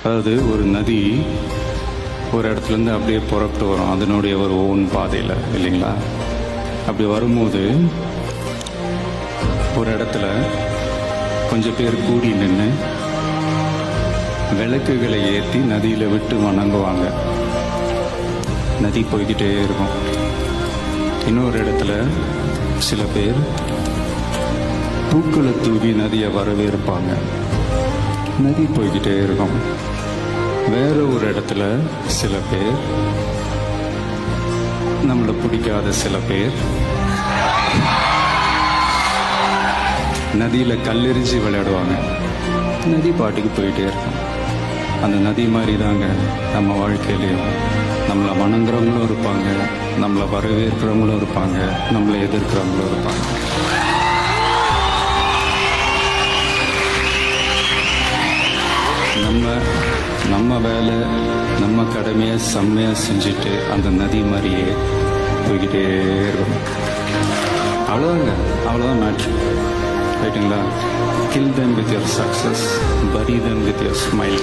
அதாவது ஒரு நதி ஒரு இடத்துலேருந்து அப்படியே புறப்பட்டு வரும் அதனுடைய ஒரு ஓன் பாதையில், இல்லைங்களா? அப்படி வரும்போது ஒரு இடத்துல கொஞ்சம் பேர் கூடி நின்று விளக்குகளை ஏற்றி நதியில் விட்டு வணங்குவாங்க. நதி போய்கிட்டே இருக்கும். இன்னொரு இடத்துல சில பேர் பூக்களை தூவி நதியை வரவேற்பாங்க. நதி போய்கிட்டே இருக்கும். வேற ஒரு இடத்துல சில பேர், நம்மளை பிடிக்காத சில பேர் நதியில கல்லெறிஞ்சு விளையாடுவாங்க. நதி பாட்டுக்கு போயிட்டே இருக்கும். அந்த நதி மாதிரி தாங்க நம்ம வாழ்க்கையிலையும் நம்மளை வணங்குறவங்களும் இருப்பாங்க, நம்மளை வரவேற்கிறவங்களும் இருப்பாங்க, நம்மளை எதிர்க்கிறவங்களும் இருப்பாங்க. நம்ம வேலை நம்ம கடமையை செம்மையாக செஞ்சுட்டு அந்த நதி மாதிரியே போய்கிட்டே இருக்கும். அவ்வளோதாங்க, அவ்வளோதான் மேட்ரு. ரைட்டுங்களா? Kill them with your success, bury them with your smile.